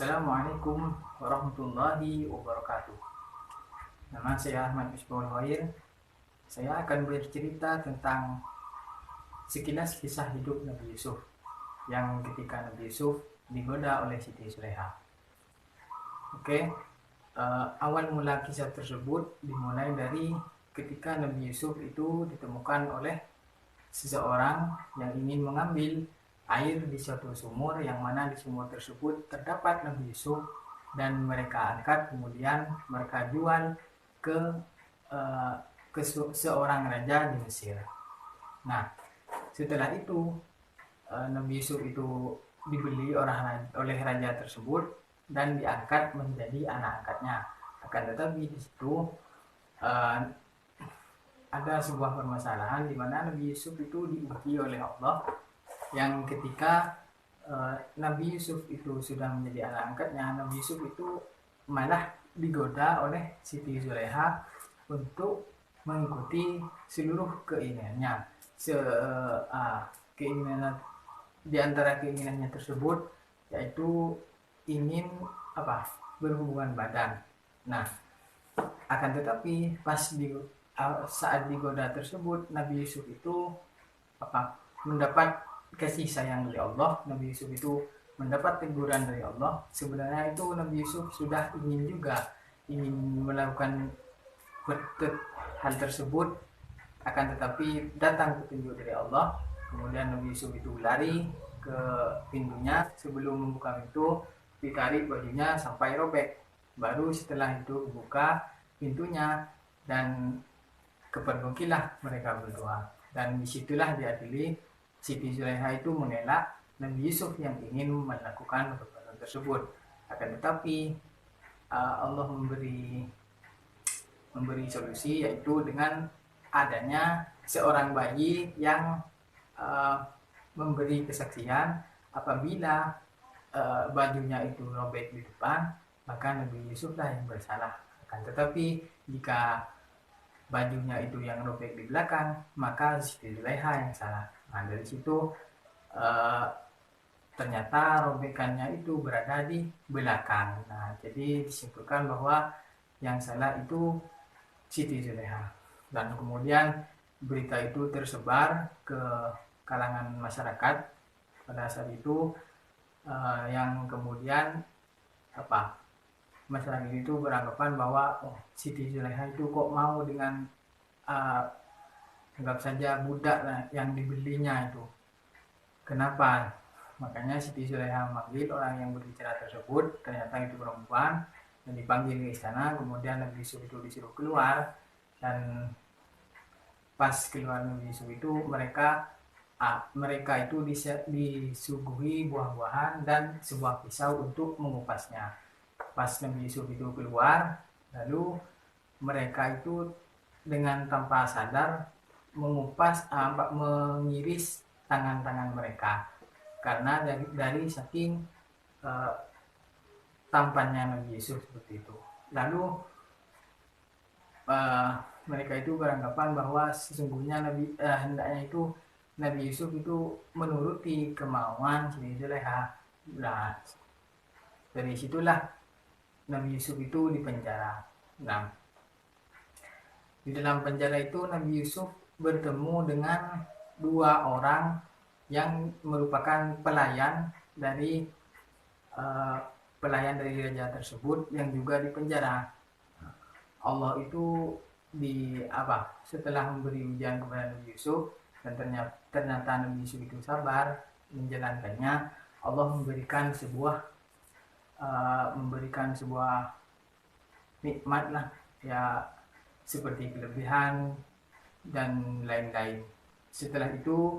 Assalamualaikum warahmatullahi wabarakatuh. Nama saya Ahmad Misbahul Khair. Saya akan bercerita tentang sekilas kisah hidup Nabi Yusuf yang ketika Nabi Yusuf digoda oleh Siti Zuleha. Awal mula kisah tersebut dimulai dari ketika Nabi Yusuf itu ditemukan oleh seseorang yang ingin mengambil air di suatu sumur, yang mana di sumur tersebut terdapat Nabi Yusuf, dan mereka angkat kemudian mereka jual ke seorang raja di Mesir. Nah, setelah itu Nabi Yusuf itu dibeli oleh raja tersebut dan diangkat menjadi anak angkatnya. Akan tetapi di situ ada sebuah permasalahan di mana Nabi Yusuf itu diuji oleh Allah, yang ketika Nabi Yusuf itu sudah menjadi anak angkatnya, Nabi Yusuf itu malah digoda oleh Siti Zuleha untuk mengikuti seluruh keinginannya. Keinginan di antara keinginannya tersebut yaitu ingin berhubungan badan. Nah, akan tetapi saat digoda tersebut, Nabi Yusuf itu mendapat kasih sayang dari Allah. Nabi Yusuf itu mendapat teguran dari Allah. Sebenarnya itu Nabi Yusuf sudah ingin melakukan hal tersebut, akan tetapi datang petunjuk dari Allah. Kemudian Nabi Yusuf itu lari ke pintunya. Sebelum membuka pintu, ditarik bajunya sampai robek. Baru setelah itu buka pintunya dan kepergokilah mereka berdua. Dan disitulah diadili Siti Zuleha itu mengelak Nabi Yusuf yang ingin melakukan perbuatan tersebut. Akan tetapi Allah memberi solusi, yaitu dengan adanya seorang bayi yang memberi kesaksian apabila bajunya itu robek di depan, maka Nabi Yusuflah yang bersalah. Akan tetapi jika bajunya itu yang robek di belakang, maka Siti Zuleha yang salah. Nah, dari situ ternyata robekannya itu berada di belakang. Nah, jadi disimpulkan bahwa yang salah itu Siti Zuleha. Dan kemudian berita itu tersebar ke kalangan masyarakat pada saat itu, yang kemudian masyarakat itu beranggapan bahwa Siti Zuleha itu kok mau dengan anggap saja budak yang dibelinya itu. Kenapa? Makanya Siti Zuleha memanggil orang yang berbicara tersebut, ternyata itu perempuan, dan dipanggil ke istana. Kemudian Nabi Yusuf itu disuruh keluar, dan pas keluar Nabi Yusuf itu mereka itu disuguhi buah-buahan dan sebuah pisau untuk mengupasnya. Pas Nabi Yusuf itu keluar, lalu mereka itu dengan tanpa sadar mengiris tangan-tangan mereka, karena dari saking tampannya Nabi Yusuf seperti itu. Lalu mereka itu beranggapan bahwa sesungguhnya hendaknya itu Nabi Yusuf itu menuruti kemauan Siti Zuleha. Nah, dari situlah Nabi Yusuf itu dipenjara. Nah, di dalam penjara itu Nabi Yusuf bertemu dengan dua orang yang merupakan pelayan dari raja tersebut yang juga dipenjara. Allah itu setelah memberi ujian kepada Nabi Yusuf, dan ternyata Nabi Yusuf itu sabar menjalankannya, Allah memberikan sebuah nikmat lah, ya, seperti kelebihan dan lain-lain. Setelah itu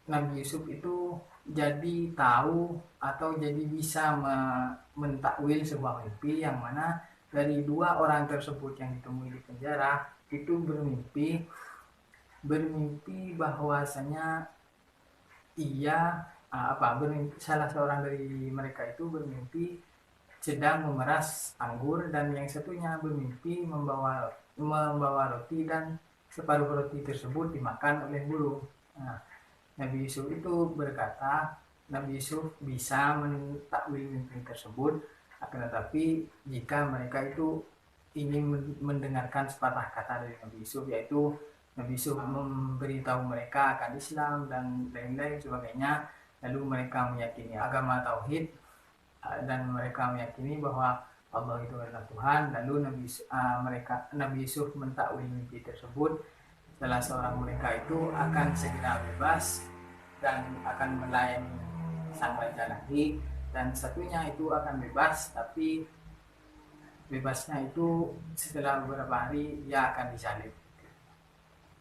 Nabi Yusuf itu jadi tahu atau jadi bisa mentakwil sebuah mimpi, yang mana dari dua orang tersebut yang ditemui di penjara itu bermimpi bahwasanya salah seorang dari mereka itu bermimpi sedang memeras anggur, dan yang satunya bermimpi membawa roti, dan separuh roti tersebut dimakan oleh burung. Nah, Nabi Yusuf itu berkata, Nabi Yusuf bisa mentakwil mimpi tersebut, akan tetapi jika mereka itu ingin mendengarkan sepatah kata dari Nabi Yusuf, yaitu Nabi Yusuf memberitahu mereka akan Islam dan lain-lain sebagainya, lalu mereka meyakini agama tauhid dan mereka meyakini bahwa Allah itu adalah Tuhan, lalu Nabi Yusuf mentakwil mimpi tersebut. Salah seorang mereka itu akan segera bebas dan akan melayani sang raja lagi, dan satunya itu akan bebas, tapi bebasnya itu setelah beberapa hari dia akan disalib.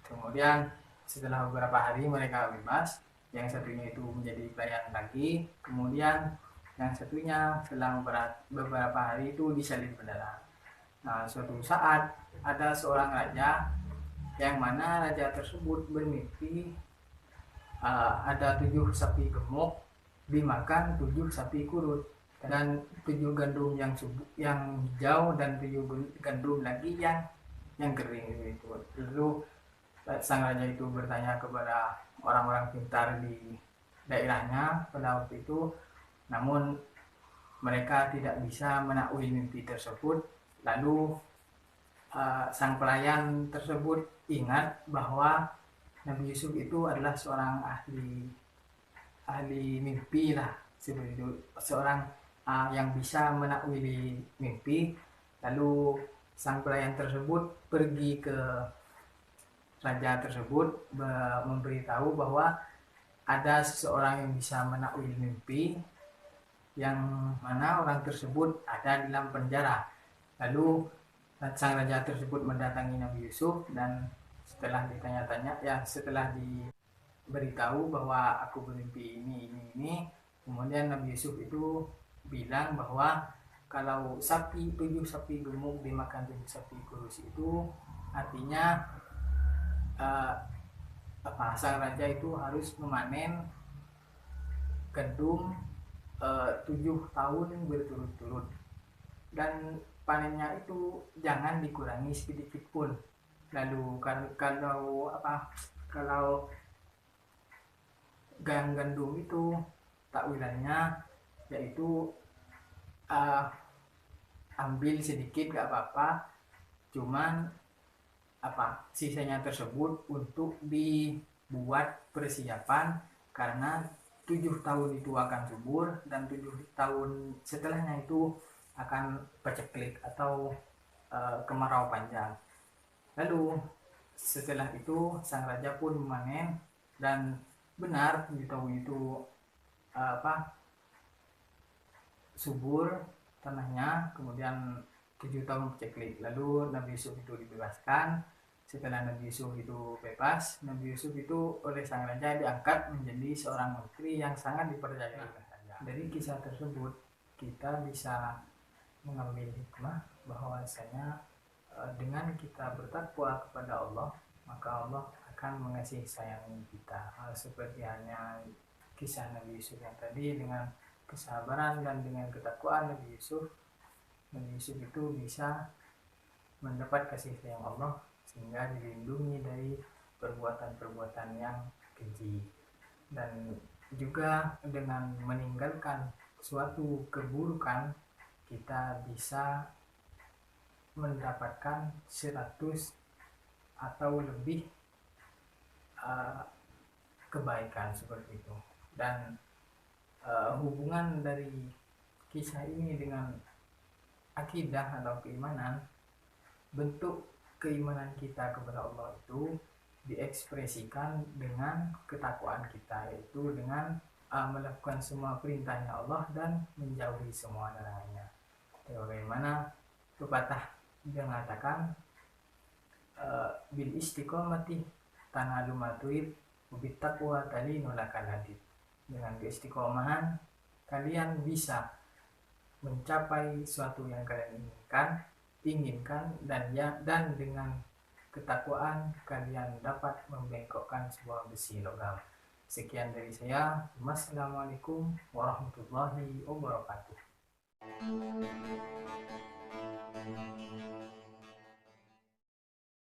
Kemudian setelah beberapa hari mereka bebas, yang satunya itu menjadi pelayan lagi, kemudian yang satunya setelah beberapa hari itu disalib beneran. Nah, suatu saat ada seorang raja yang mana raja tersebut bermimpi ada 7 sapi gemuk dimakan 7 sapi kurut, dan 7 gandum yang hijau dan 7 gandum lagi yang kering gitu. Lalu sang raja itu bertanya kepada orang-orang pintar di daerahnya pada waktu itu, namun mereka tidak bisa menakwil mimpi tersebut. Lalu sang pelayan tersebut ingat bahwa Nabi Yusuf itu adalah seorang ahli mimpi lah, seperti itu, seorang yang bisa menakwili mimpi. Lalu sang pelayan tersebut pergi ke raja tersebut memberitahu bahwa ada seseorang yang bisa menakwil mimpi, yang mana orang tersebut ada di dalam penjara. Lalu sang raja tersebut mendatangi Nabi Yusuf, dan setelah ditanya-tanya, setelah diberitahu bahwa aku bermimpi ini, kemudian Nabi Yusuf itu bilang bahwa kalau 7 sapi gemuk dimakan 7 sapi kurus itu artinya sang raja itu harus memanen gandum 7 tahun berturut-turut, dan panennya itu jangan dikurangi sedikit pun. Lalu kalau gandum itu takwilannya yaitu ambil sedikit gak apa-apa, cuman sisanya tersebut untuk dibuat persiapan, karena 7 tahun itu akan subur dan 7 tahun setelahnya itu akan paceklik atau kemarau panjang. Lalu setelah itu sang raja pun memanen, dan benar 7 tahun itu subur tanahnya, kemudian 7 tahun paceklik. Lalu Nabi Yusuf itu dibebaskan. Setelah Nabi Yusuf itu bebas, Nabi Yusuf itu oleh sang raja diangkat menjadi seorang menteri yang sangat dipercaya oleh raja. Dari kisah tersebut kita bisa mengambil hikmah bahwasanya dengan kita bertakwa kepada Allah, maka Allah akan mengasihi sayang kita. Seperti hanya kisah Nabi Yusuf yang tadi, dengan kesabaran dan dengan ketakwaan Nabi Yusuf itu bisa mendapat kasih sayang Allah, sehingga dilindungi dari perbuatan-perbuatan yang keji. Dan juga dengan meninggalkan suatu keburukan, kita bisa mendapatkan 100 atau lebih kebaikan seperti itu. Dan hubungan dari kisah ini dengan akidah atau keimanan, bentuk keimanan kita kepada Allah itu diekspresikan dengan ketakwaan kita, yaitu dengan melakukan semua perintahnya Allah dan menjauhi semua larangannya. Bagaimana pepatah yang mengatakan bil istiqomati tanalu matuid ubit taqwa tali nolakal hadid. Dengan keistiqomahan kalian bisa mencapai suatu yang kalian inginkan, dan dengan ketakwaan kalian dapat membengkokkan sebuah besi logam. Sekian dari saya. Wassalamualaikum warahmatullahi wabarakatuh.